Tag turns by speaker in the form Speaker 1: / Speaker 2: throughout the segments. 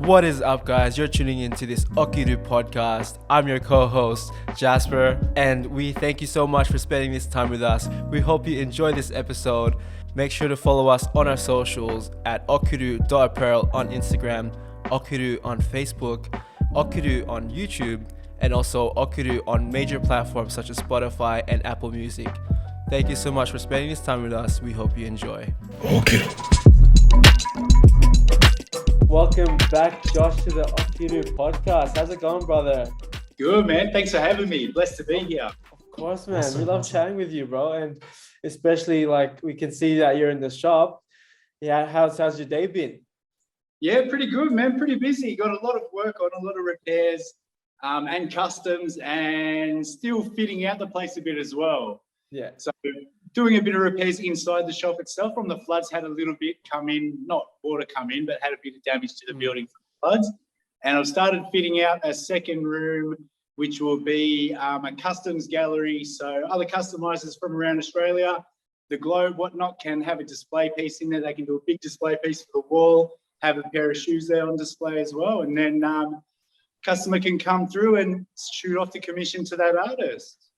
Speaker 1: What is up, guys? You're tuning into this Okiru podcast. I'm your co-host, Jasper, and we thank you so much for spending this time with us. We hope you enjoy this episode. Make sure to follow us on our socials at okiru.apparel on Instagram, Okiru on Facebook, Okiru on YouTube, and also Okiru on major platforms such as Spotify and Apple Music. Thank you so much for spending this time with us. We hope you enjoy.
Speaker 2: Okiru.
Speaker 1: Welcome back, Josh, to the Okiru podcast. How's it going, brother?
Speaker 3: Good, man. Thanks for having me. Blessed to be here.
Speaker 1: Of course, man. We love chatting with you, bro. And especially, like, we can see that you're in the shop. Yeah, how's your day been?
Speaker 3: Yeah, pretty good, man. Pretty busy. Got a lot of work on, a lot of repairs and customs, and still fitting out the place a bit as well.
Speaker 1: Yeah.
Speaker 3: So doing a bit of repairs inside the shop itself. From the floods, had a little bit come in, not water come in, but had a bit of damage to the building from the floods. And I've started fitting out a second room, which will be a customs gallery. So other customizers from around Australia, the globe, whatnot, can have a display piece in there. They can do a big display piece for the wall, have a pair of shoes there on display as well. And then customer can come through and shoot off the commission to that artist.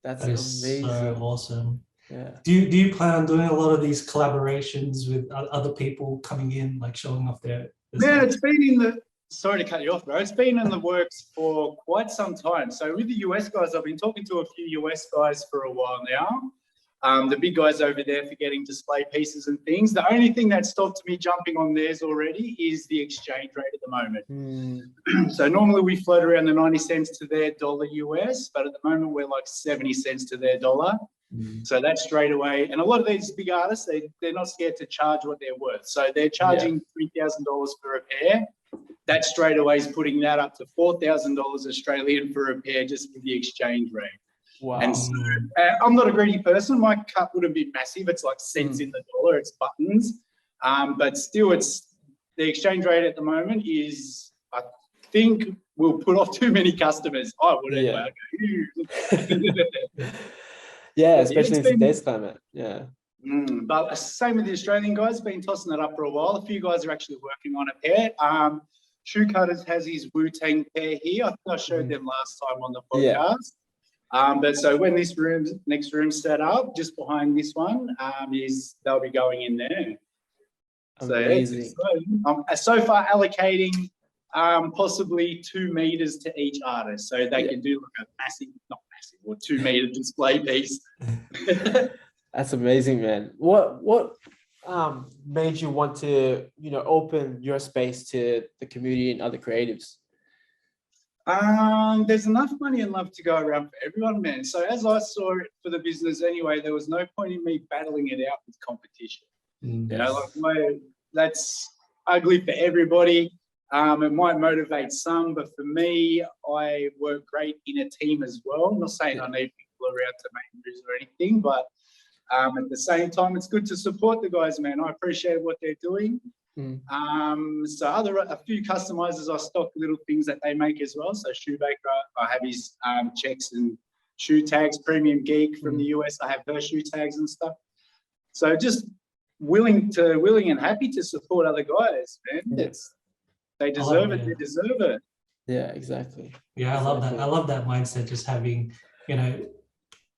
Speaker 1: That's
Speaker 2: That is
Speaker 1: amazing.
Speaker 2: so awesome.
Speaker 1: Yeah.
Speaker 2: Do you plan on doing a lot of these collaborations with other people coming in, like showing off their
Speaker 3: Yeah,
Speaker 2: stuff?
Speaker 3: it's been sorry to cut you off, bro. It's been in the works for quite some time. So with the US guys, I've been talking to a few US guys for a while now. The big guys over there for getting display pieces and things. The only thing that stopped me jumping on theirs already is the exchange rate at the moment. So normally we float around the 90 cents to their dollar US, but at the moment we're like 70 cents to their dollar. So that's straight away. And a lot of these big artists, they're not scared to charge what they're worth. So they're charging $3,000 for a pair. That straight away is putting that up to $4,000 Australian for a pair just with the exchange rate.
Speaker 1: Wow.
Speaker 3: And so I'm not a greedy person. My cut wouldn't be massive. It's like cents in the dollar. It's buttons. But still, it's the exchange rate at the moment is, I think, will put off too many customers. I wouldn't.
Speaker 1: Yeah, especially in today's climate. Yeah.
Speaker 3: But same with the Australian guys. Been tossing it up for a while. A few guys are actually working on a pair. Shoe Cutters has his Wu-Tang pair here. I think I showed them last time on the podcast. But so when this next room set up, just behind this one, they'll be going in there.
Speaker 1: Amazing.
Speaker 3: So far allocating possibly 2 meters to each artist, so they can do like a not massive, or 2 meter display piece.
Speaker 1: That's amazing, man. What made you want to open your space to the community and other creatives?
Speaker 3: There's enough money and love to go around for everyone, man. So as I saw it for the business anyway, there was no point in me battling it out with competition. That's ugly for everybody. It might motivate some, but for me, I work great in a team as well. I'm not saying I need people around to make moves or anything, but at the same time, it's good to support the guys, man. I appreciate what they're doing. So a few customizers, I stock little things that they make as well. So Shoemaker, I have his checks and shoe tags. Premium Geek from the US, I have her shoe tags and stuff. So just willing and happy to support other guys, man. They deserve it. They deserve it.
Speaker 1: Yeah, exactly.
Speaker 2: Yeah, I love that. I love that mindset. Just having,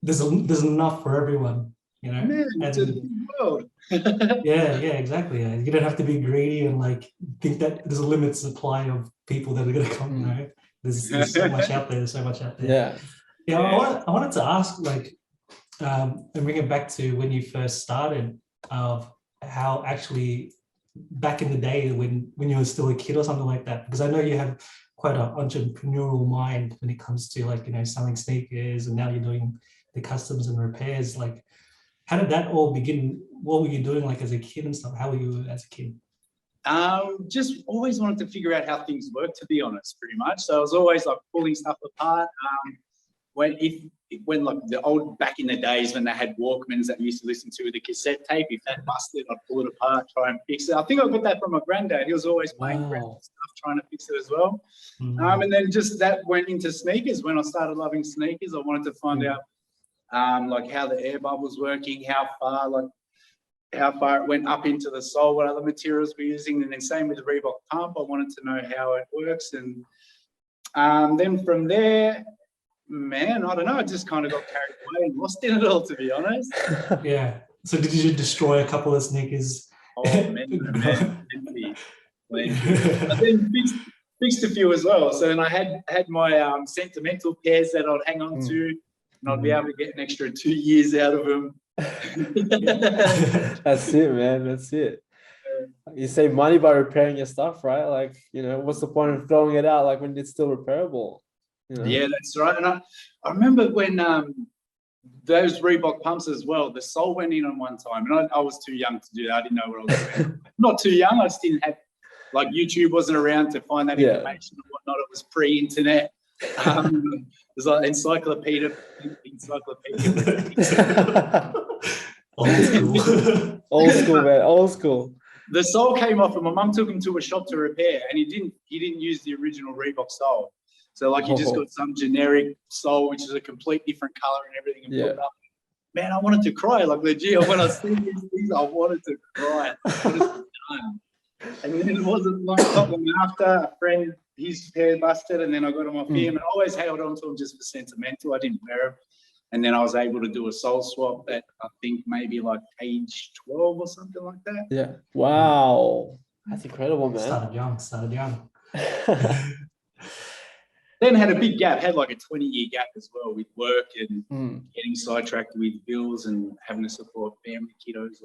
Speaker 2: there's enough for everyone.
Speaker 3: Man, it's a big world.
Speaker 2: yeah, exactly. Yeah. You don't have to be greedy and like think that there's a limited supply of people that are going to come. There's so much out there. There's so much out there. Yeah. I wanted to ask, like, and bring it back to when you first started, of how actually back in the day when you were still a kid or something like that, because I know you have quite an entrepreneurial mind when it comes to like selling sneakers, and now you're doing the customs and repairs. Like, how did that all begin? What were you doing like as a kid and stuff? How were you as a kid?
Speaker 3: Just always wanted to figure out how things work, to be honest, pretty much. So I was always like pulling stuff apart. When like the old back in the days when they had Walkmans that you used to listen to with a cassette tape, if that busted, I'd pull it apart, try and fix it. I think I got that from my granddad. He was always playing stuff, trying to fix it as well. And then just that went into sneakers. When I started loving sneakers, I wanted to find out like how the air bubble's working, how far, like how far it went up into the sole, what other materials we're using, and then same with the Reebok pump. I wanted to know how it works, and then from there, man, I don't know, I just kind of got carried away and lost in it all, to be honest.
Speaker 2: Yeah. So did you destroy a couple of sneakers?
Speaker 3: Oh, man, plenty. But then fixed a few as well. So then I had my sentimental pairs that I'd hang on to, and I'd be able to get an extra 2 years out of them.
Speaker 1: That's it, man. That's it. You save money by repairing your stuff, right? Like, what's the point of throwing it out like when it's still repairable?
Speaker 3: Yeah, that's right. And I remember when those Reebok pumps as well, the sole went in on one time, and I was too young to do that. I didn't know what I was doing. Not too young, I just didn't have, like, YouTube wasn't around to find that information and whatnot. It was pre-internet. It was like encyclopedia.
Speaker 2: Old
Speaker 1: school, man. Old school.
Speaker 3: The sole came off, and my mum took him to a shop to repair, and he didn't use the original Reebok sole. So, like, he just got some generic sole, which is a complete different color and everything, and put it up. Man, I wanted to cry, like, legit. When I see these things, I wanted to cry. What is done? And then it wasn't not long after, a friend, his pair busted, and then I got them off him, and I always held on to them just for sentimental. I didn't wear them. And then I was able to do a sole swap at, I think, maybe like age 12 or something like that.
Speaker 1: Yeah. Wow. That's incredible, man.
Speaker 2: Started young.
Speaker 3: Then had a big gap, had like a 20-year gap as well with work and getting sidetracked with bills and having to support family kiddos.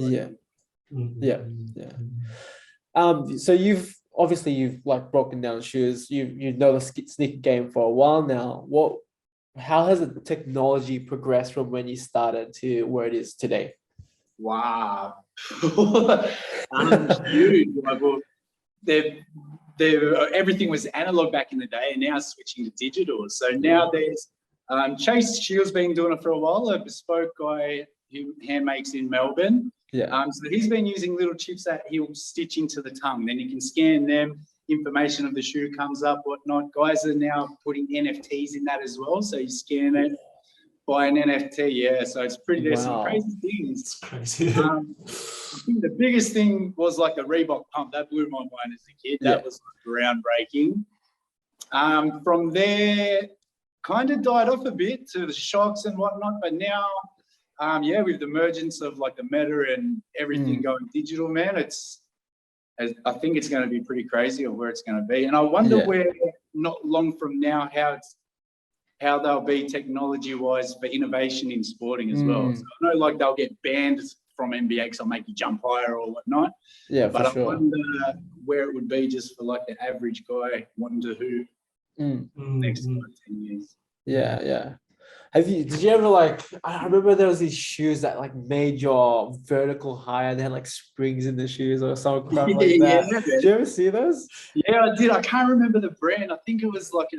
Speaker 1: So you've like broken down shoes. You know the sneaker game for a while now. How has the technology progressed from when you started to where it is today?
Speaker 3: Wow. Huge. Everything was analog back in the day, and now switching to digital. So now there's Chase Shields been doing it for a while, a bespoke guy who hand makes in Melbourne. So he's been using little chips that he'll stitch into the tongue. Then you can scan them, information of the shoe comes up, whatnot. Guys are now putting NFTs in that as well. So you scan it, buy an NFT. So it's pretty, there's some crazy things.
Speaker 2: It's crazy.
Speaker 3: I think the biggest thing was like the Reebok pump. That blew my mind as a kid. That was groundbreaking. From there, kind of died off a bit to the shocks and whatnot. But now, with the emergence of like the meta and everything going digital, man, I think it's going to be pretty crazy of where it's going to be. And I wonder where, not long from now, how they'll be technology-wise for innovation in sporting as well. So I know, like, they'll get banned from NBA because they'll make you jump higher or whatnot. Yeah, but I wonder where it would be just for like the average guy wanting to hoop next 10 years.
Speaker 1: Yeah. Did you ever I remember there was these shoes that like made your vertical higher, they had like springs in the shoes or some crap like that. Did you ever see those?
Speaker 3: Yeah, I did. I can't remember the brand. I think it was like I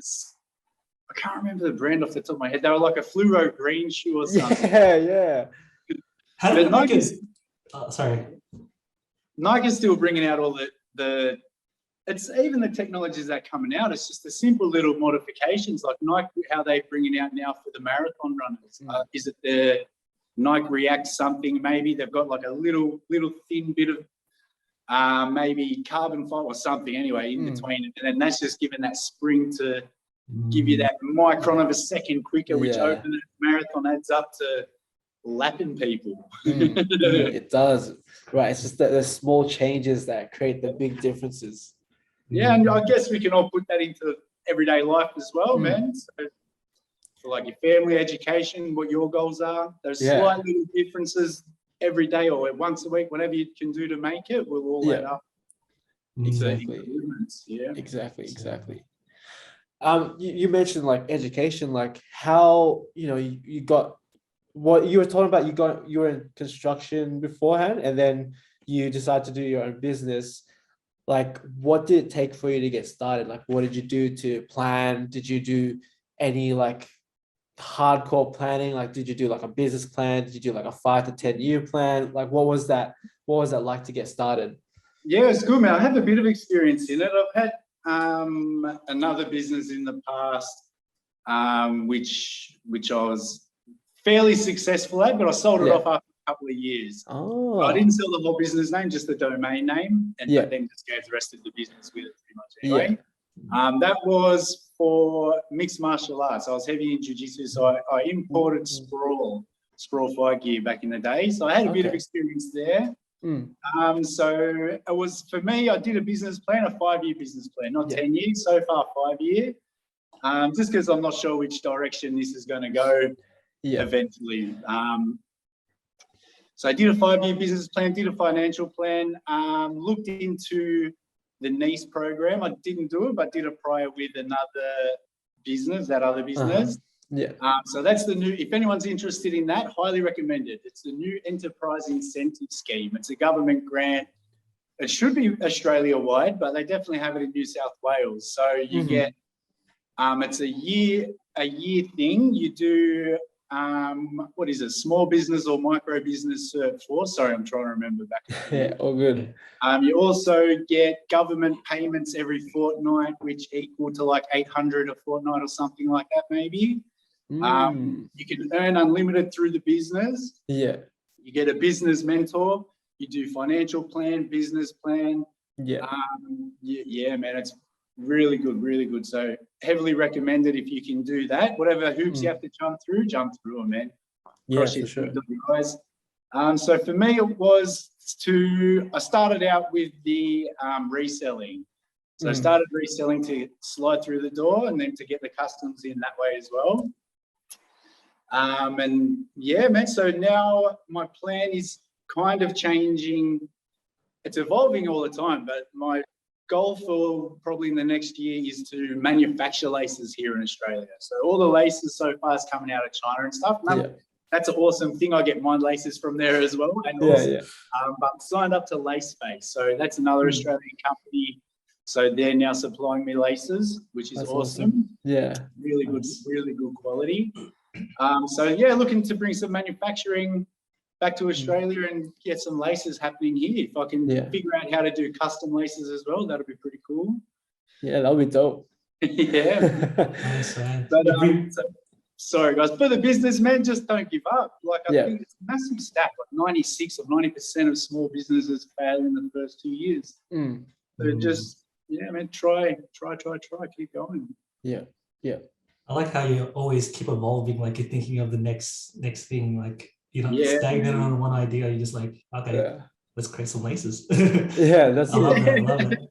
Speaker 3: can't remember the brand off the top of my head. They were like a fluoro green shoe or something.
Speaker 1: Yeah.
Speaker 2: How did Nike? Sorry.
Speaker 3: Nike's still bringing out all the. It's even the technologies that are coming out. It's just the simple little modifications, like Nike, how they're bringing out now for the marathon runners. Is it the Nike React something? Maybe they've got like a little thin bit of maybe carbon fiber or something. Anyway, in between, and then that's just giving that spring to give you that micron of a second quicker, which over the marathon adds up to lapping people.
Speaker 1: It does, right? It's just the small changes that create the big differences.
Speaker 3: Yeah, and I guess we can all put that into everyday life as well, man. So for like your family, education, what your goals are, there's slight little differences every day or once a week, whatever you can do to make it, will all add up.
Speaker 1: Exactly. You mentioned like education, like how you got what you were talking about. You were in construction beforehand, and then you decided to do your own business. Like, what did it take for you to get started? Like, what did you do to plan? Did you do any like hardcore planning? Like, did you do like a business plan? Did you do like a 5 to 10 year plan? Like, what was that like to get started?
Speaker 3: Yeah, it's good, man. I have a bit of experience in it. I've had another business in the past, which I was fairly successful at, but I sold it off after couple of years.
Speaker 1: Oh.
Speaker 3: I didn't sell the whole business name, just the domain name, and then just gave the rest of the business with it pretty much anyway. That was for mixed martial arts. I was heavy in jiu-jitsu, so I imported sprawl fight gear back in the day. So I had a bit of experience there. So it was, for me, I did a business plan, a 5-year business plan, not 10 years, so far 5-year. Just because I'm not sure which direction this is going to go eventually. So I did a 5-year business plan, did a financial plan, looked into the NICE program. I didn't do it, but did it prior with another business, that other business. So that's the new, if anyone's interested in that, highly recommend it. It's the new Enterprise Incentive Scheme. It's a government grant. It should be Australia-wide, but they definitely have it in New South Wales. So you get, it's a year thing. You do, what is it, small business or micro business cert for? Sorry, I'm trying to remember back.
Speaker 1: All good.
Speaker 3: You also get government payments every fortnight, which equal to like 800 a fortnight or something like that, maybe. You can earn unlimited through the business. You get a business mentor. You do financial plan, business plan. Man, it's really good, really good. So heavily recommended if you can do that. Whatever hoops you have to jump through them, man.
Speaker 1: For sure.
Speaker 3: Guys. So for me, it was I started out with the reselling. So I started reselling to slide through the door and then to get the customers in that way as well. And yeah, man, so now my plan is kind of changing. It's evolving all the time, but my goal for probably in the next year is to manufacture laces here in Australia. So all the laces so far is coming out of China and stuff. That's an awesome thing. I get my laces from there as well. And but signed up to Lace Space. So that's another Australian company. So they're now supplying me laces, which is awesome. Really good quality. So yeah, looking to bring some manufacturing back to Australia and get some laces happening here. If I can figure out how to do custom laces as well, that'll be pretty cool.
Speaker 1: Yeah, that'll be dope.
Speaker 2: Nice, man.
Speaker 3: But, sorry guys, for the businessmen, just don't give up. Like I think it's a massive stat, like 96 or 90% of small businesses fail in the first 2 years. So just, try, keep going.
Speaker 2: I like how you always keep evolving, like you're thinking of the next thing, like you're not stagnant on one idea, you're just like, okay, let's create some laces.
Speaker 1: That's
Speaker 2: I love it.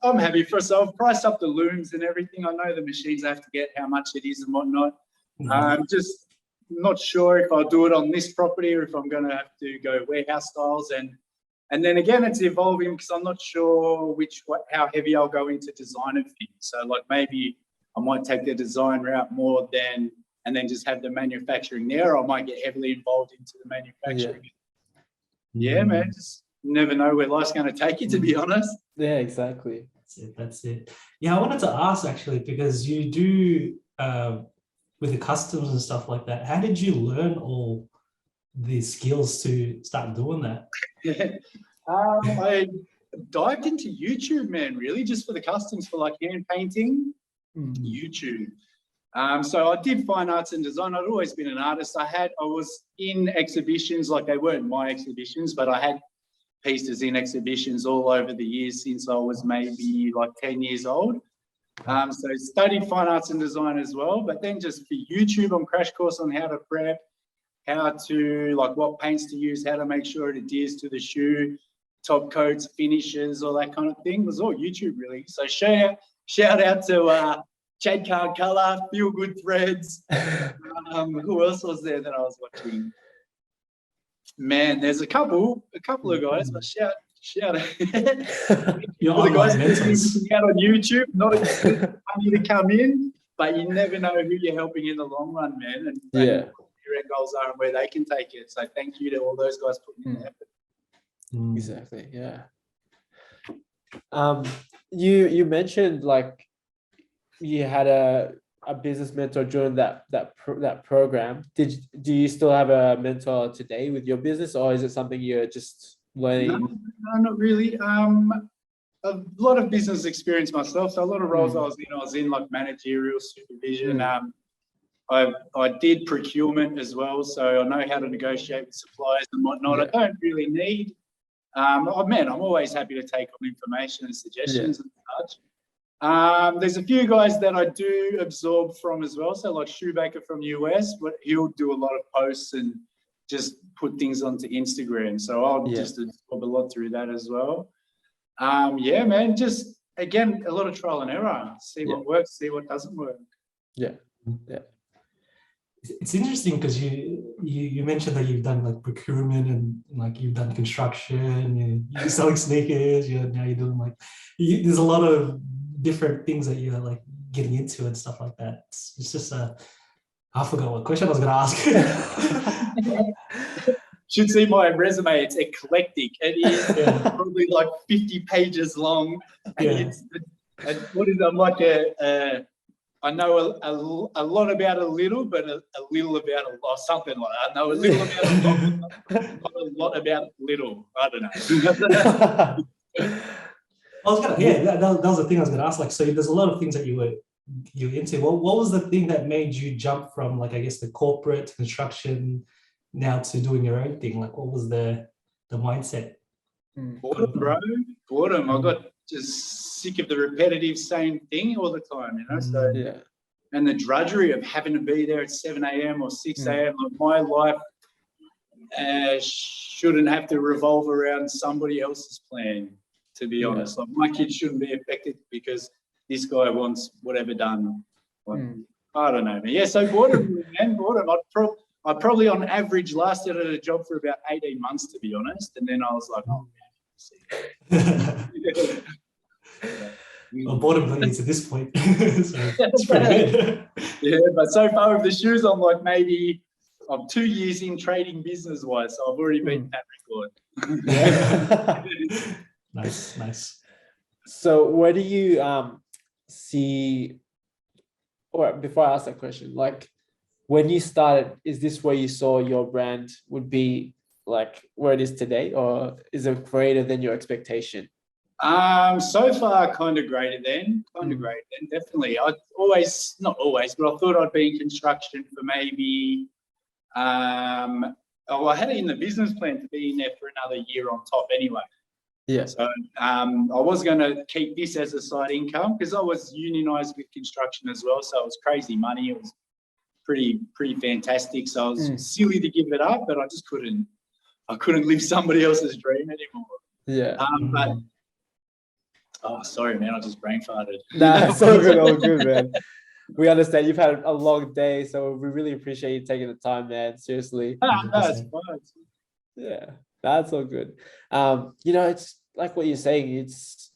Speaker 3: I'm happy for so I've priced up the looms and everything. I know the machines I have to get, how much it is and whatnot. I'm just not sure if I'll do it on this property or if I'm going to have to go warehouse styles. And then again, it's evolving because I'm not sure how heavy I'll go into design of things. So like maybe I might take the design route more and then just have the manufacturing there. Or I might get heavily involved into the manufacturing. Man, just never know where life's going to take you, to be honest.
Speaker 1: Yeah, exactly.
Speaker 2: That's it. Yeah, I wanted to ask actually, because you do with the customs and stuff like that, how did you learn all the skills to start doing that?
Speaker 3: I dived into YouTube, man, really, just for the customs, for like hand painting. YouTube. So I did fine arts and design. I'd always been an artist. I was in exhibitions, like they weren't my exhibitions, but I had pieces in exhibitions all over the years since I was maybe like 10 years old. So studied fine arts and design as well, but then just for YouTube on Crash Course on how to prep, how to, like what paints to use, how to make sure it adheres to the shoe, top coats, finishes, all that kind of thing. It was all YouTube really. So shout out to Chad Card Color, Feel Good Threads. Who else was there that I was watching? Man, there's a couple of guys, but shout out.
Speaker 2: Your
Speaker 3: the guys
Speaker 2: mentors
Speaker 3: out on YouTube, not money to come in, but you never know who you're helping in the long run, man. And what your end goals are and where they can take it. So thank you to all those guys putting in the effort.
Speaker 1: Exactly. You mentioned like you had a business mentor during that program. Do you still have a mentor today with your business, or is it something you're just learning?
Speaker 3: No, not really. A lot of business experience myself. So a lot of roles I was in like managerial supervision. I did procurement as well, so I know how to negotiate with suppliers and whatnot. I don't really need. I'm always happy to take on information and suggestions and such. There's a few guys that I do absorb from as well. So like Shoemaker from US, but he'll do a lot of posts and just put things onto Instagram. So I'll just absorb a lot through that as well. Just again, a lot of trial and error. See what works, see what doesn't work.
Speaker 1: Yeah.
Speaker 2: It's interesting because you mentioned that you've done like procurement and like you've done construction, you're selling sneakers, now you're doing like there's a lot of different things that you're like getting into and stuff like that. It's just I forgot what question I was gonna ask.
Speaker 3: Should see my resume. It's eclectic. It is probably like 50 pages long. And what is it? I'm like I know a lot about a little, but a little about a lot, something like that. I know a little about a lot, not a lot about little. I don't know.
Speaker 2: That was the thing I was gonna ask. Like, so there's a lot of things that you're into. What was the thing that made you jump from like, I guess, the corporate construction now to doing your own thing? Like, what was the mindset?
Speaker 3: Boredom, bro. Boredom. I got just sick of the repetitive same thing all the time, So and the drudgery of having to be there at 7 a.m. or 6 a.m. Like my life shouldn't have to revolve around somebody else's plan, to be honest. Like my kids shouldn't be affected because this guy wants whatever done. Like, I don't know, man. So boredom, man, boredom. I probably on average lasted at a job for about 18 months, to be honest. And then I was like,
Speaker 2: well, boredom got you to this point. So it's pretty good.
Speaker 3: But so far with the shoes, I'm like I'm 2 years in trading business-wise, so I've already beaten that record.
Speaker 2: Nice.
Speaker 1: So where do you see, or before I ask that question, like when you started, is this where you saw your brand would be like where it is today, or is it greater than your expectation?
Speaker 3: So far, kind of greater than, definitely. I not always, but I thought I'd be in construction for maybe, I had it in the business plan to be in there for another year on top anyway.
Speaker 1: Yeah.
Speaker 3: So I was going to keep this as a side income because I was unionized with construction as well. So it was crazy money. It was pretty fantastic. So I was silly to give it up, but I just couldn't live somebody else's dream anymore.
Speaker 1: Yeah.
Speaker 3: But sorry, man, I just brain farted.
Speaker 1: Nah, it's all good, man. We understand you've had a long day, so we really appreciate you taking the time, man. Seriously.
Speaker 3: It's fine.
Speaker 1: Yeah, that's all good. It's like what you're saying. It's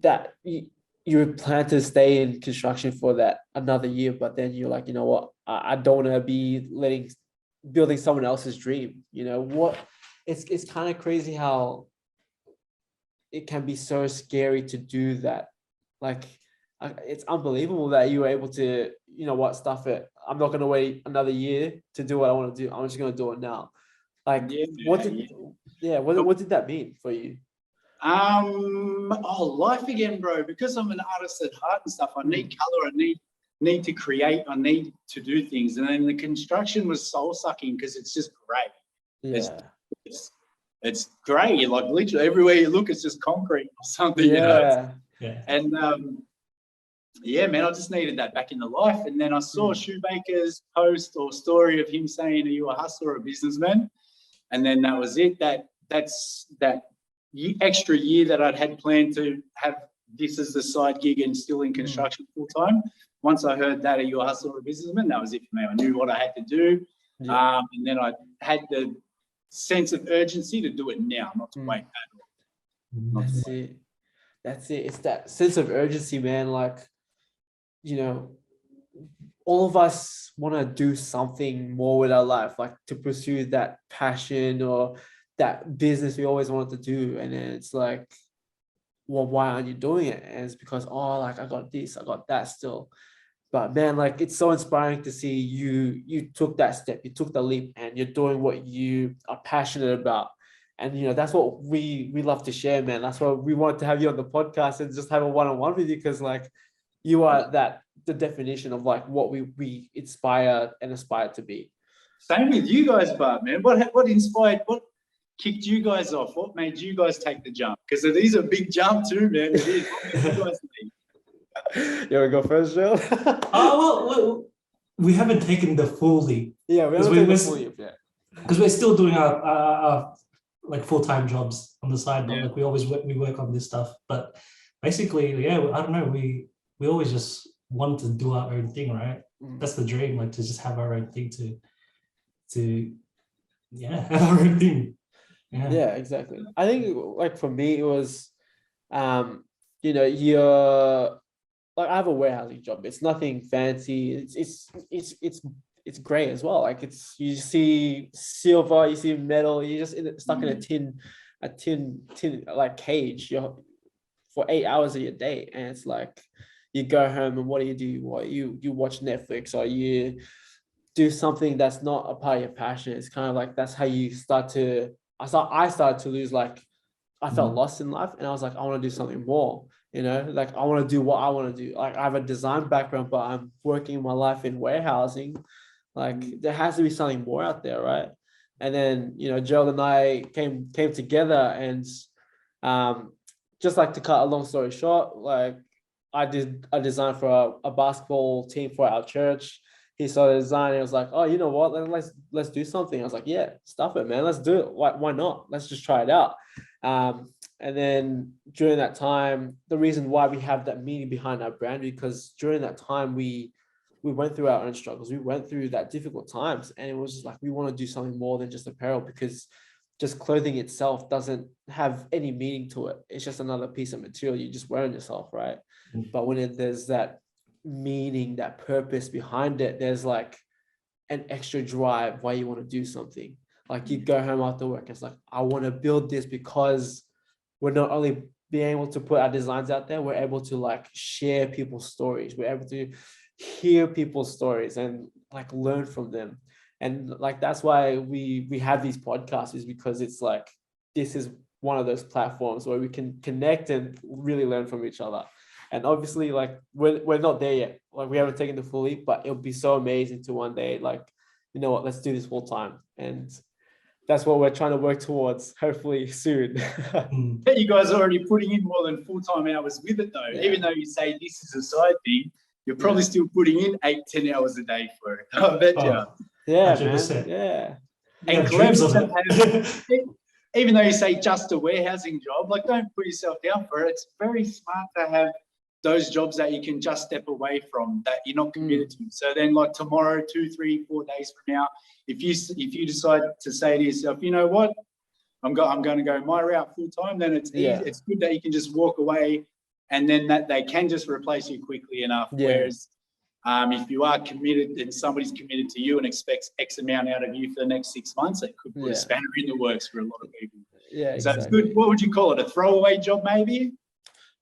Speaker 1: that you plan to stay in construction for that another year, but then you're like, you know what? I don't want to be building someone else's dream. It's kind of crazy how it can be so scary to do that. Like, it's unbelievable that you were able to, stuff it. I'm not going to wait another year to do what I want to do. I'm just going to do it now. Like, what did that mean for you?
Speaker 3: Life again, bro. Because I'm an artist at heart and stuff. I need color. I need to create. I need to do things. And then the construction was soul sucking because it's just great.
Speaker 1: Yeah.
Speaker 3: It's great. Like literally everywhere you look, it's just concrete or something.
Speaker 1: Yeah.
Speaker 3: And man, I just needed that back in the life. And then I saw Shoemaker's post or story of him saying, "Are you a hustler or a businessman?" And then that was it. That's that extra year that I'd had planned to have this as the side gig and still in construction full time. Once I heard that, "Are you a hustler or a businessman?" That was it for me. I knew what I had to do.
Speaker 1: Yeah.
Speaker 3: And then I had the sense of urgency to do it now, not to wait at all.
Speaker 1: That's it. It's that sense of urgency, man. Like, all of us want to do something more with our life, like to pursue that passion or that business we always wanted to do. And then it's like, well, why aren't you doing it? And it's because, I got this, I got that still. But man, like, it's so inspiring to see you took that step, you took the leap, and you're doing what you are passionate about. And that's what we love to share, man. That's why we wanted to have you on the podcast and just have a one-on-one with you, because like you are the definition of like what we inspire and aspire to be.
Speaker 3: Same with you guys, Bart, man. What inspired, what kicked you guys off? What made you guys take the jump? Because it is a big jump too, man. It is. What made you guys leave?
Speaker 1: You want to go first, Gerald?
Speaker 2: Well, we haven't taken the full leap.
Speaker 1: Yeah, we haven't taken the full leap yet.
Speaker 2: Because we're still doing our like full-time jobs on the side, but like we work on this stuff. But basically, yeah, I don't know. We always just want to do our own thing, right? That's the dream, like to just have our own thing to have our own thing. Yeah,
Speaker 1: Exactly. I think like for me it was you're like I have a warehousing job. It's nothing fancy. It's great as well. Like you see silver, you see metal, you're just stuck in a tin like cage for 8 hours of your day. And it's like you go home and what do? You watch Netflix, or you do something that's not a part of your passion. It's kind of like that's how you I started to lose, like I felt lost in life, and I was like, I want to do something more, like I want to do what I want to do. Like I have a design background, but I'm working my life in warehousing. Like there has to be something more out there, right? And then, Gerald and I came together, and just like to cut a long story short, like I did a design for a basketball team for our church. He saw the design and was like, oh, you know what? Let's do something. I was like, yeah, stuff it, man. Let's do it. Why not? Let's just try it out. And then during that time, the reason why we have that meaning behind our brand, because during that time, we went through our own struggles. We went through that difficult times, and it was just like, we want to do something more than just apparel, because just clothing itself doesn't have any meaning to it. It's just another piece of material you just wear on yourself, right? But when there's that meaning, that purpose behind it, there's like an extra drive why you want to do something. Like you go home after work, it's like, I want to build this because we're not only being able to put our designs out there, we're able to like share people's stories. We're able to hear people's stories and like learn from them. And like that's why we have these podcasts, is because it's like this is one of those platforms where we can connect and really learn from each other. And obviously, like we're not there yet. Like we haven't taken the full leap, but it'll be so amazing to one day, like, you know what, let's do this full time. And that's what we're trying to work towards, hopefully soon.
Speaker 3: You guys are already putting in more than full-time hours with it though. Even though you say this is a side thing, you're probably still putting in 8-10 hours a day for it. I bet you.
Speaker 1: Yeah, 100%. Man. Yeah.
Speaker 3: And even though you say just a warehousing job, like don't put yourself down for it. It's very smart to have those jobs that you can just step away from, that you're not committed to. So then like tomorrow, 2, 3, 4 days from now, if you decide to say to yourself, you know what, I'm going to go my route full time, then it's easy. It's good that you can just walk away, and then that they can just replace you quickly enough. Whereas if you are committed and somebody's committed to you and expects X amount out of you for the next 6 months, it could put a spanner in the works for a lot of people.
Speaker 1: Yeah,
Speaker 3: so that's good. What would you call it? A throwaway job, maybe?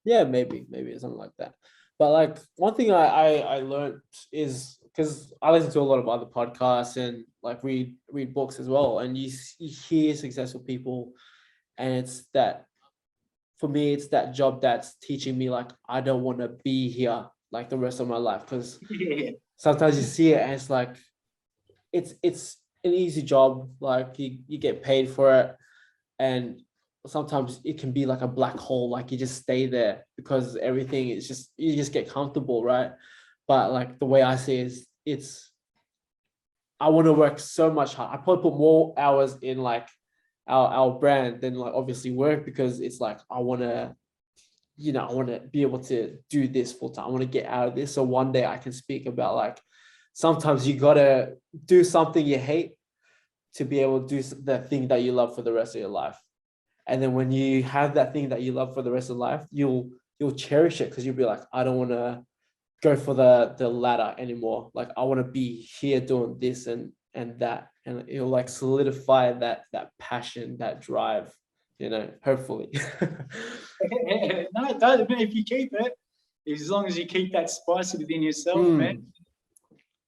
Speaker 1: Yeah, maybe something like that. But like one thing I learned is, because I listen to a lot of other podcasts and like read books as well, and you hear successful people, and it's that, for me, it's that job that's teaching me like I don't want to be here like the rest of my life, because sometimes you see it and it's like it's an easy job, like you get paid for it, and sometimes it can be like a black hole, like you just stay there because everything is just, you just get comfortable, right? But like the way I see it is, I want to work so much hard. I probably put more hours in like our brand than like obviously work, because it's like I want to be able to do this full time. I want to get out of this, so one day I can speak about like sometimes you gotta do something you hate to be able to do the thing that you love for the rest of your life. And then when you have that thing that you love for the rest of life, you'll cherish it, because you'll be like, I don't want to go for the ladder anymore. Like I want to be here doing this and that, and it'll like solidify that passion, that drive, hopefully.
Speaker 3: No, it does. If you keep it, as long as you keep that spice within yourself, man,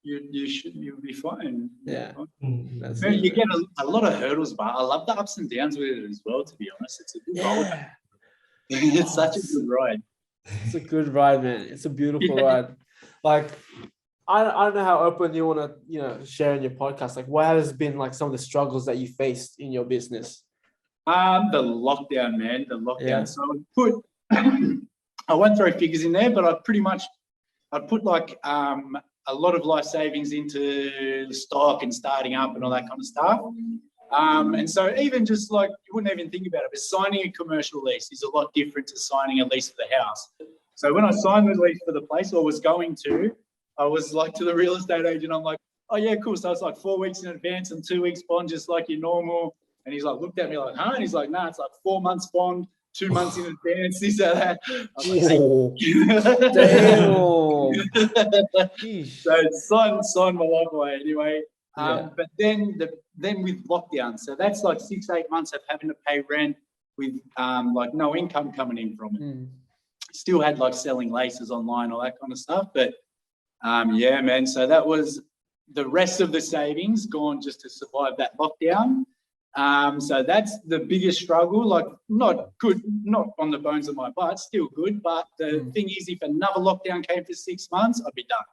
Speaker 3: you'll be fine.
Speaker 1: Yeah.
Speaker 3: You get a lot of hurdles, but I love the ups and downs with it as well, to be honest. It's a good ride. It's such a good ride.
Speaker 1: It's a good ride, man. It's a beautiful
Speaker 3: Yeah.
Speaker 1: ride. Like, I don't know how open you want to, share in your podcast. Like, what has been like some of the struggles that you faced in your business?
Speaker 3: The lockdown, man, the lockdown.
Speaker 1: Yeah.
Speaker 3: So I won't throw figures in there, but I put like a lot of life savings into stock and starting up and all that kind of stuff. And so even just like, you wouldn't even think about it, but signing a commercial lease is a lot different to signing a lease for the house. So when I signed the lease for the place, or was going to, I was like to the real estate agent, I'm like, oh yeah, cool. So it's like 4 weeks in advance and 2 weeks bond, just like your normal. And he's like, looked at me like, huh? And he's like, nah, it's like 4 months bond, 2 months in advance, this or that.
Speaker 1: Damn.
Speaker 3: So signed my life away anyway.
Speaker 1: Yeah.
Speaker 3: But then with lockdown, so that's like 6-8 months of having to pay rent with like no income coming in from it. Still had like selling laces online, all that kind of stuff. But yeah, man. So that was the rest of the savings gone just to survive that lockdown. So that's the biggest struggle. Like, not good, not on the bones of my butt, still good. But the thing is, if another lockdown came for 6 months, I'd be done.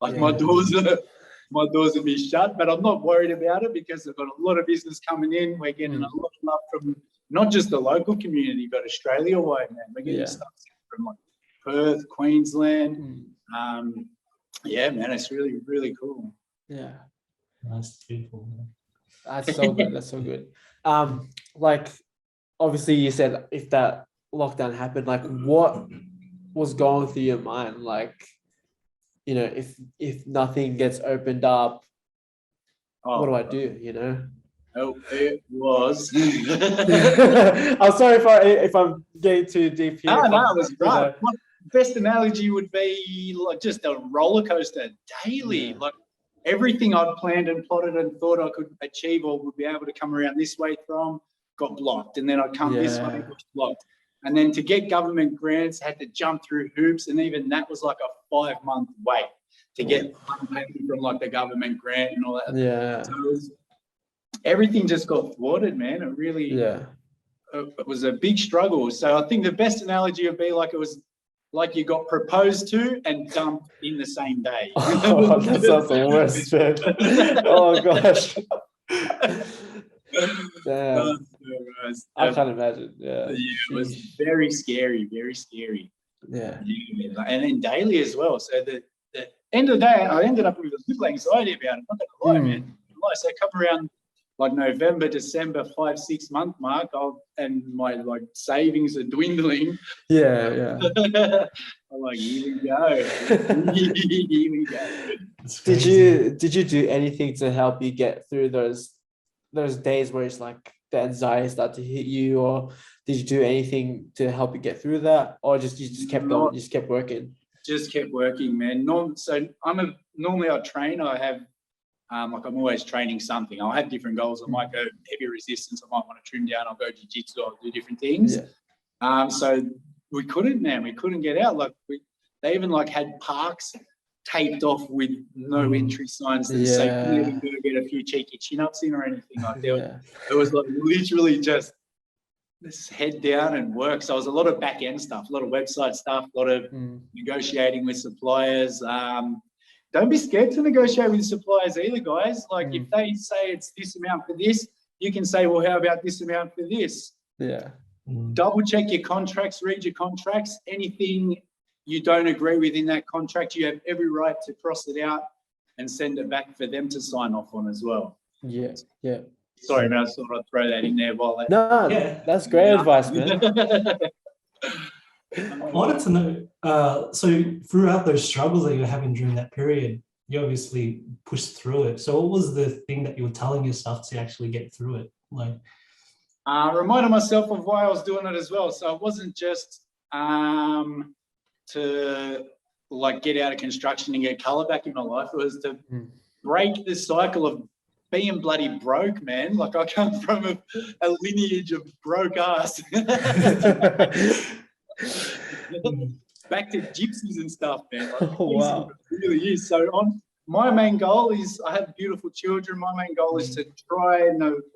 Speaker 3: Like my doors would be shut. But I'm not worried about it because I've got a lot of business coming in. We're getting a lot of love from not just the local community, but Australia-wide, man. We're getting stuff from like Perth, Queensland. Yeah, man, it's really, really cool.
Speaker 1: Yeah.
Speaker 2: That's beautiful, man.
Speaker 1: That's so good. That's so good. Like, obviously you said if that lockdown happened, like what was going through your mind? Like, if nothing gets opened up, what do I do,
Speaker 3: Oh, it was.
Speaker 1: I'm sorry if I'm getting too deep here.
Speaker 3: No, it was right. My best analogy would be like just a roller coaster daily.
Speaker 1: Yeah.
Speaker 3: Like everything I'd planned and plotted and thought I could achieve or would be able to come around this way from got blocked. And then I'd come this way, got blocked. And then to get government grants, had to jump through hoops. And even that was like a 5-month wait to get payment from like the government grant and all that.
Speaker 1: Yeah.
Speaker 3: So everything just got thwarted, man. It really, it was a big struggle. So I think the best analogy would be like it was like you got proposed to and dumped in the same day.
Speaker 1: Oh, that sounds the worst, man. Oh gosh. Damn. I can't imagine. Yeah.
Speaker 3: It was very scary, very scary.
Speaker 1: Yeah.
Speaker 3: And then daily as well. So the end of the day, I ended up with a little anxiety about it. I'm not gonna lie, man. So come around like November, December, 5-6 month mark, and my like savings are dwindling.
Speaker 1: Yeah.
Speaker 3: I'm like, here we go. Here we go.
Speaker 1: Did you do anything to help you get through those days where it's like the anxiety start to hit you, or did you do anything to help you get through that, or you just kept going, just kept working?
Speaker 3: Just kept working, man. So normally I train. I have like I'm always training something. I'll have different goals. I might go heavy resistance. I might want to trim down. I'll go jiu-jitsu. I'll do different things. So we couldn't, man. We couldn't get out. Like they even like had parks taped off with no entry signs that say you even go get a few cheeky chin-ups in or anything like that. It was like literally just this head down and work. So it was a lot of back-end stuff, a lot of website stuff, a lot of negotiating with suppliers. Don't be scared to negotiate with suppliers either, guys. Like if they say it's this amount for this, you can say, well, how about this amount for this?
Speaker 1: Yeah.
Speaker 3: Double check your contracts, read your contracts. Anything you don't agree with in that contract, you have every right to cross it out and send it back for them to sign off on as well.
Speaker 1: Yeah.
Speaker 3: Sorry, man, I just thought I'd throw that in there while
Speaker 1: that's great advice, man.
Speaker 2: I wanted to know, so throughout those struggles that you were having during that period, you obviously pushed through it. So what was the thing that you were telling yourself to actually get through it? Like,
Speaker 3: reminded myself of why I was doing it as well. So it wasn't just to like get out of construction and get colour back in my life. It was to break the cycle of being bloody broke, man. Like I come from a lineage of broke ass. Back to gypsies and stuff, man. Like,
Speaker 1: wow.
Speaker 3: It really is. So my main goal is, I have beautiful children. My main goal is to try,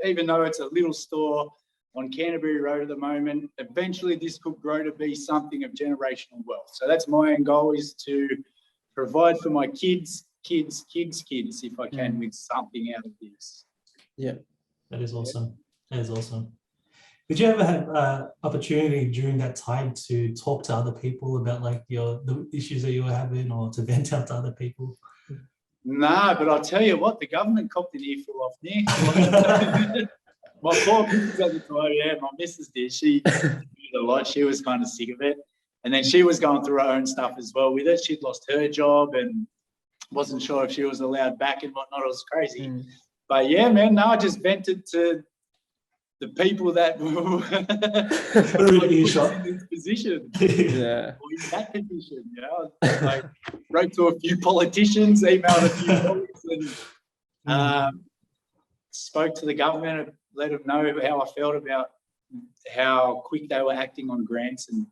Speaker 3: even though it's a little store, on Canterbury Road at the moment. Eventually, this could grow to be something of generational wealth. So that's my end goal, is to provide for my kids, if I can, with something out of this.
Speaker 1: Yeah.
Speaker 2: That is awesome. That is awesome. Did you ever have opportunity during that time to talk to other people about like the issues that you were having, or to vent out to other people?
Speaker 3: Nah, but I'll tell you what, the government copped an earful off me. My poor missus at the time, my missus did. She did a lot. She was kind of sick of it. And then she was going through her own stuff as well with it. She'd lost her job and wasn't sure if she was allowed back and whatnot. It was crazy. But yeah, man, no, I just vented to the people that were in this position.
Speaker 1: Yeah.
Speaker 3: Or in that position, Like, wrote to a few politicians, emailed a few colleagues, and spoke to the government, let them know how I felt about how quick they were acting on grants and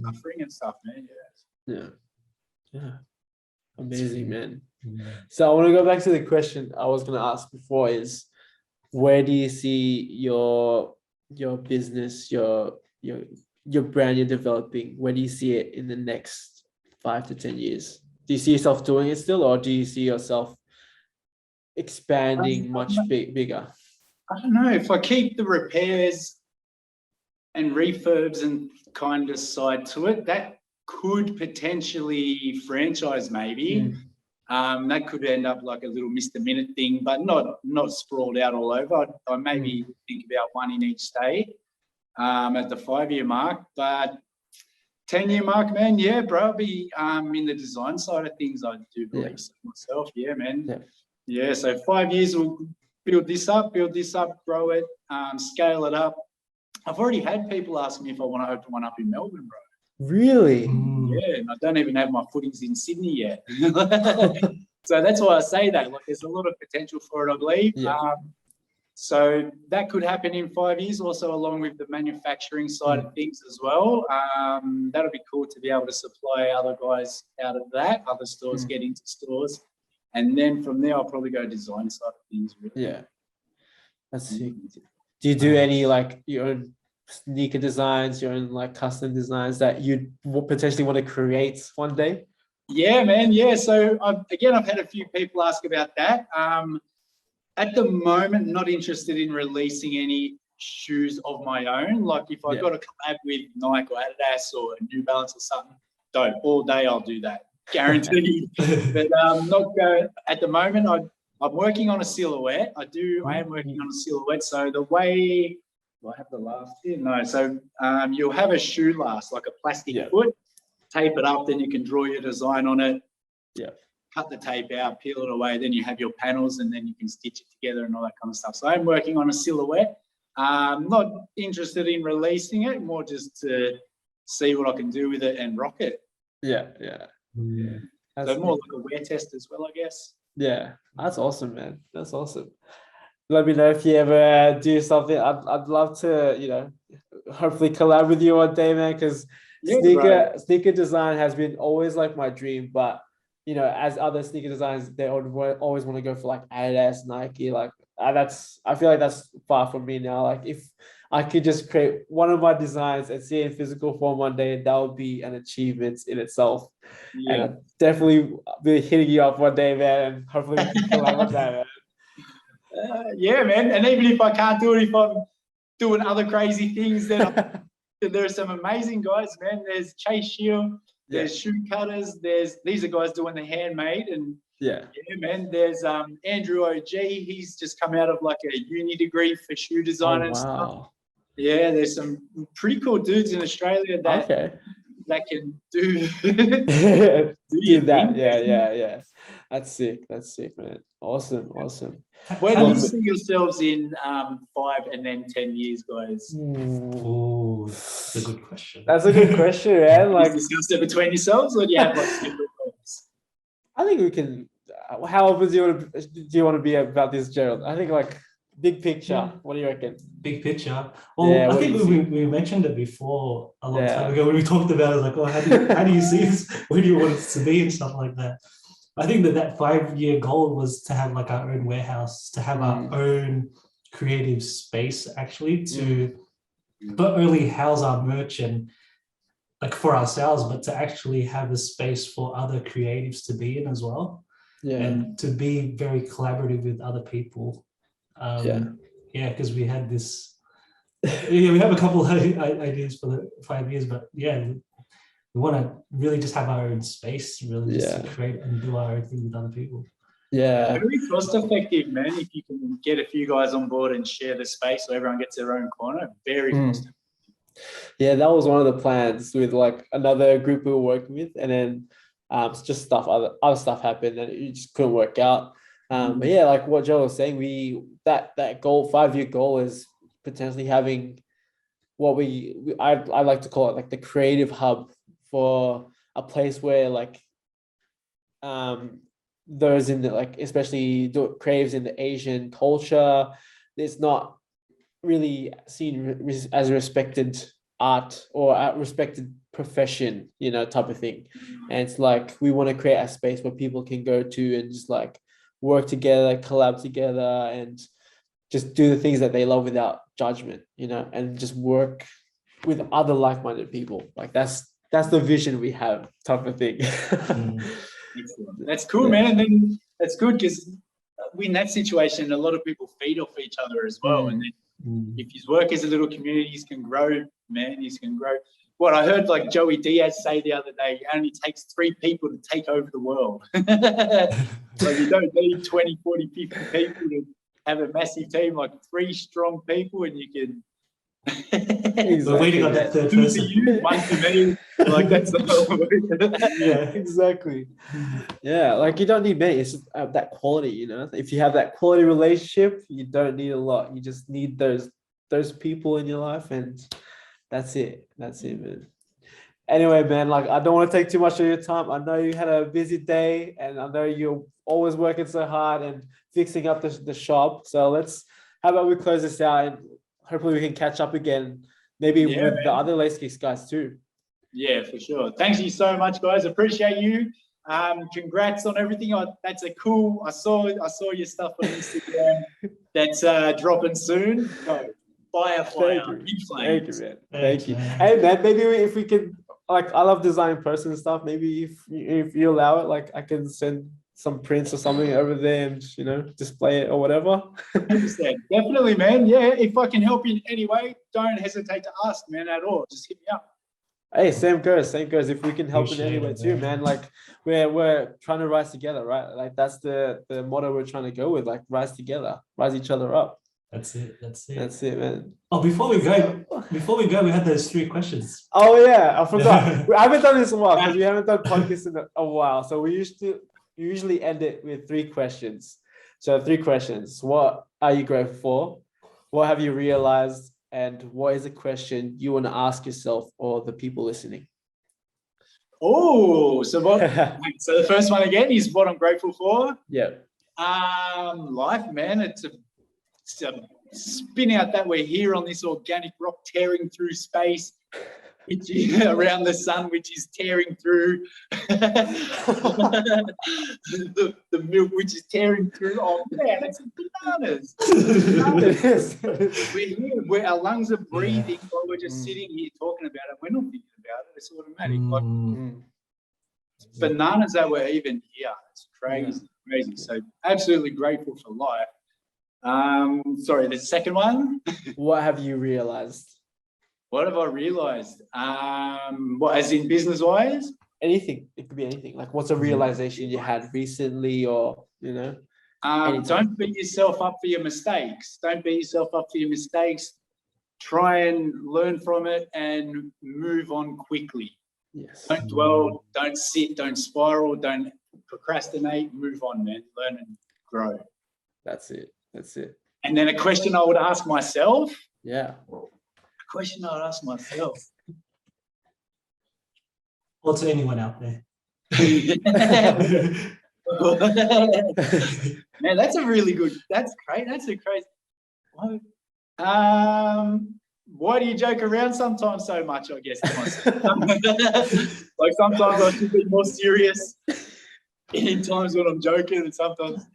Speaker 3: suffering and stuff, man.
Speaker 1: Yeah. Amazing, man. So I want to go back to the question I was going to ask before, is where do you see your business, your brand you're developing? Where do you see it in the next 5 to 10 years? Do you see yourself doing it still, or do you see yourself expanding much bigger?
Speaker 3: I don't know. If I keep the repairs and refurbs and kind of side to it, that could potentially franchise maybe. That could end up like a little Mr. Minute thing, but not sprawled out all over. I maybe think about one in each state at the 5-year mark. But 10-year mark, man, yeah, bro, I'll be in the design side of things. I do believe so myself. Yeah, man. Yeah, so 5 years we'll build this up, grow it, scale it up. I've already had people ask me if I want to open one up in Melbourne, bro.
Speaker 1: Really?
Speaker 3: Yeah, and I don't even have my footings in Sydney yet. So that's why I say that. Like, there's a lot of potential for it, I believe. So that could happen in 5 years, also along with the manufacturing side of things as well. That'll be cool to be able to supply other guys out of that, other stores get into stores. And then from there, I'll probably go design side of things, really.
Speaker 1: Yeah. That's sick. Do you do any like your own sneaker designs, your own like custom designs that you potentially want to create one day?
Speaker 3: Yeah, man. Yeah. So I've had a few people ask about that. At the moment, not interested in releasing any shoes of my own. Like if I got a collab with Nike or Adidas or New Balance or something, all day I'll do that, guaranteed. But not go at the moment. I'm working on a silhouette. I am working on a silhouette. So the way, do I have the last here? No. So you'll have a shoe last, like a plastic foot, tape it up, then you can draw your design on it.
Speaker 1: Yeah.
Speaker 3: Cut the tape out, peel it away, then you have your panels, and then you can stitch it together and all that kind of stuff. So I'm working on a silhouette. Not interested in releasing it, more just to see what I can do with it and rock it.
Speaker 1: Yeah.
Speaker 3: So more like a wear test as well, I guess.
Speaker 1: Yeah, that's awesome, man. That's awesome. Let me know if you ever do something. I'd love to, hopefully collab with you one day, man, because sneaker design has been always like my dream. But, as other sneaker designers, they always want to go for like Adidas, Nike. Like I feel like that's far from me now. Like if I could just create one of my designs and see it in physical form one day, that would be an achievement in itself. Yeah. And I'd definitely be hitting you up one day, man, and hopefully we can collab with that, man.
Speaker 3: Yeah, man. And even if I can't do it, if I'm doing other crazy things, then there are some amazing guys, man. There's Chase Shield, there's shoe cutters, these are guys doing the handmade, and man. There's Andrew OG. He's just come out of like a uni degree for shoe design and stuff. Yeah, there's some pretty cool dudes in Australia that can do
Speaker 1: that. Yeah. That's sick, man. Awesome.
Speaker 3: Where do you see yourselves in 5 and then 10 years, guys?
Speaker 2: Oh, that's a good question.
Speaker 1: That's a good question, man. Like,
Speaker 3: discuss it between yourselves, or do you have like separate goals?
Speaker 1: I think we can. How open do you want to be about this, Gerald? I think like big picture. Yeah. What do you reckon?
Speaker 2: Big picture. Well, I think we mentioned it before a long time ago when we talked about it. Like, how do you see this? Where do you want it to be and stuff like that? I think that 5-year goal was to have like our own warehouse, to have our own creative space actually to not only house our merch and like for ourselves, but to actually have a space for other creatives to be in as well.
Speaker 1: Yeah.
Speaker 2: And to be very collaborative with other people. Because we had this, we have a couple of ideas for the 5 years, but we want to really just have our own space, really just to create and do our own thing with other people.
Speaker 1: Yeah.
Speaker 3: Very cost effective, man. If you can get a few guys on board and share the space so everyone gets their own corner, very cost effective.
Speaker 1: Yeah, that was one of the plans with like another group we were working with, and then just other stuff happened and it just couldn't work out. But yeah, like what Joe was saying, that goal, 5-year goal, is potentially having what I like to call it like the creative hub, for a place where like those in the, like, especially creatives in the Asian culture, it's not really seen as a respected art or a respected profession, type of thing. And it's like we want to create a space where people can go to and just like work together, collab together, and just do the things that they love without judgment, and just work with other like-minded people. Like that's the vision we have, type of thing.
Speaker 3: That's cool, man. And then that's good because in that situation, a lot of people feed off each other as well. And then if his work as a little communities can grow, man, he can grow. What I heard like Joey Diaz say the other day, it only takes 3 people to take over the world. Like you don't need 20, 40, 50 people to have a massive team, like 3 strong people, and you can
Speaker 2: We're waiting on that third person.
Speaker 3: To you, one to me. Like that's the whole
Speaker 1: yeah, exactly. Yeah, like you don't need many. It's just that quality, If you have that quality relationship, you don't need a lot. You just need those people in your life, and that's it. That's it, man. Anyway, man, like I don't want to take too much of your time. I know you had a busy day, and I know you're always working so hard and fixing up the shop. So how about we close this out, and hopefully we can catch up again, maybe with the other Lace Kicks guys too. Yeah,
Speaker 3: for sure. Thank you so much, guys. Appreciate you. Congrats on everything. That's a cool. I saw your stuff on Instagram. That's dropping soon. Go. Fire.
Speaker 1: Thank you, man. Thank you. Hey, man, maybe if we can, like, I love design person and stuff. Maybe if you allow it, like, I can send some prints or something over there and, display it or whatever.
Speaker 3: 100%. Definitely, man. Yeah, if I can help you in any way, don't hesitate to ask, man, at all. Just hit me up.
Speaker 1: Hey, same goes. If we can help in any way too, man. Like we're trying to rise together, right? Like that's the motto we're trying to go with, like rise together, rise each other up.
Speaker 2: That's it,
Speaker 1: man.
Speaker 2: Oh, before we go, we had those 3 questions.
Speaker 1: Oh yeah, I forgot. I haven't done this in a while because we haven't done podcasts in a while. So we usually end it with 3 questions. So 3 questions. What are you grateful for? What have you realized? And what is a question you want to ask yourself or the people listening?
Speaker 3: Oh, so so the first one again is what I'm grateful for.
Speaker 1: Yeah.
Speaker 3: Life, man. It's a spin out that we're here on this organic rock tearing through space, which is around the sun, which is tearing through the milk, which is tearing through. Oh man, it's bananas. We're here. Our lungs are breathing while we're just sitting here talking about it. We're not thinking about it. It's automatic. It's bananas that we're even here. It's crazy. So absolutely grateful for life. Sorry, the second one.
Speaker 1: What have you realized?
Speaker 3: What have I realized? What, as in business-wise?
Speaker 1: Anything. It could be anything. Like, what's a realization you had recently, or
Speaker 3: don't beat yourself up for your mistakes. Try and learn from it and move on quickly.
Speaker 1: Yes.
Speaker 3: Don't dwell. Don't sit. Don't spiral. Don't procrastinate. Move on, man. Learn and grow.
Speaker 1: That's it.
Speaker 3: And then a question I would ask myself.
Speaker 1: Yeah.
Speaker 3: Question I'd ask myself.
Speaker 2: Or to anyone out there.
Speaker 3: Man, that's great. That's a crazy. Why do you joke around sometimes so much, I guess, to myself? Like sometimes I should be more serious in times when I'm joking, and sometimes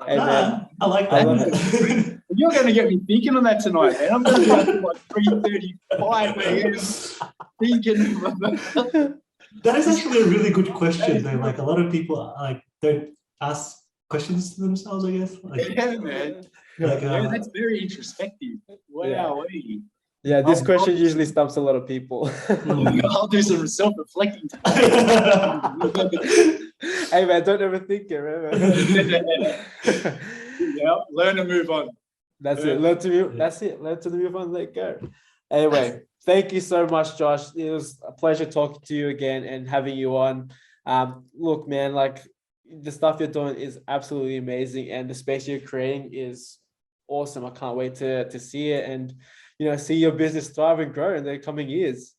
Speaker 1: Hey, man.
Speaker 2: I like that.
Speaker 3: You're going to get me thinking on that tonight, man. I'm going to be up at like 3:35 a.m. thinking about that.
Speaker 2: That is actually a really good question, though. Like a lot of people like don't ask questions to themselves, I guess. Like,
Speaker 3: Yeah, man. That's very introspective. Wow.
Speaker 1: Yeah, this question usually stumps a lot of people.
Speaker 3: I'll do some self-reflecting today.
Speaker 1: Hey, man, don't overthink it, man.
Speaker 3: Yeah, learn to move on.
Speaker 1: That's it. Learn to move. That's it. Learn to move on. Let go. Anyway, thank you so much, Josh. It was a pleasure talking to you again and having you on. Look, man, like the stuff you're doing is absolutely amazing, and the space you're creating is awesome. I can't wait to see it and see your business thrive and grow in the coming years.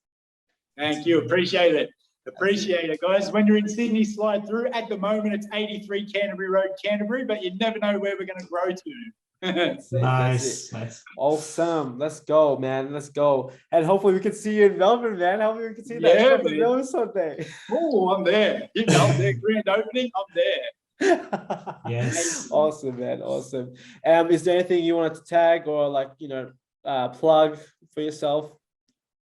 Speaker 3: Thank you. Appreciate it. Appreciate it, guys. When you're in Sydney, slide through. At the moment, it's 83 Canterbury Road, Canterbury, but you never know where we're going to grow to.
Speaker 2: Nice.
Speaker 1: Awesome. Let's go, man. Let's go. And hopefully we can see you in Melbourne, man. Hopefully we can see that shop in Melbourne someday.
Speaker 3: Oh, I'm there. Hit me up there. Grand opening, I'm there.
Speaker 2: Yes.
Speaker 1: Awesome, man. Awesome. Is there anything you wanted to tag or plug for yourself?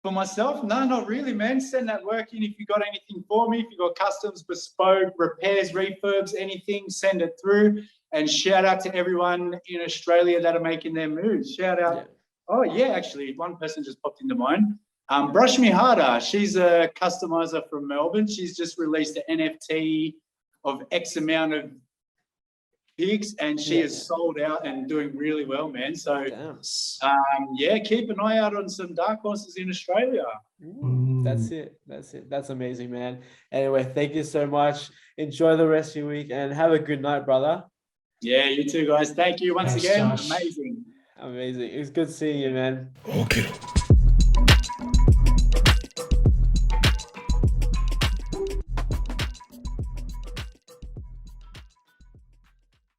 Speaker 3: For myself? No, not really, man. Send that work in if you got anything for me. If you got customs, bespoke, repairs, refurbs, anything, send it through. And shout out to everyone in Australia that are making their moves. Shout out. Yeah. Oh, yeah, actually, one person just popped into mind. Brush Me Harder. She's a customizer from Melbourne. She's just released an NFT of X amount of pigs, and she is sold out and doing really well, man. So, keep an eye out on some dark horses in Australia.
Speaker 1: That's it. That's amazing, man. Anyway, thank you so much. Enjoy the rest of your week and have a good night, brother.
Speaker 3: Yeah, you too, guys. Thank you once again.
Speaker 2: Josh.
Speaker 3: Amazing.
Speaker 1: Amazing. It's good seeing you, man.
Speaker 4: Okiru.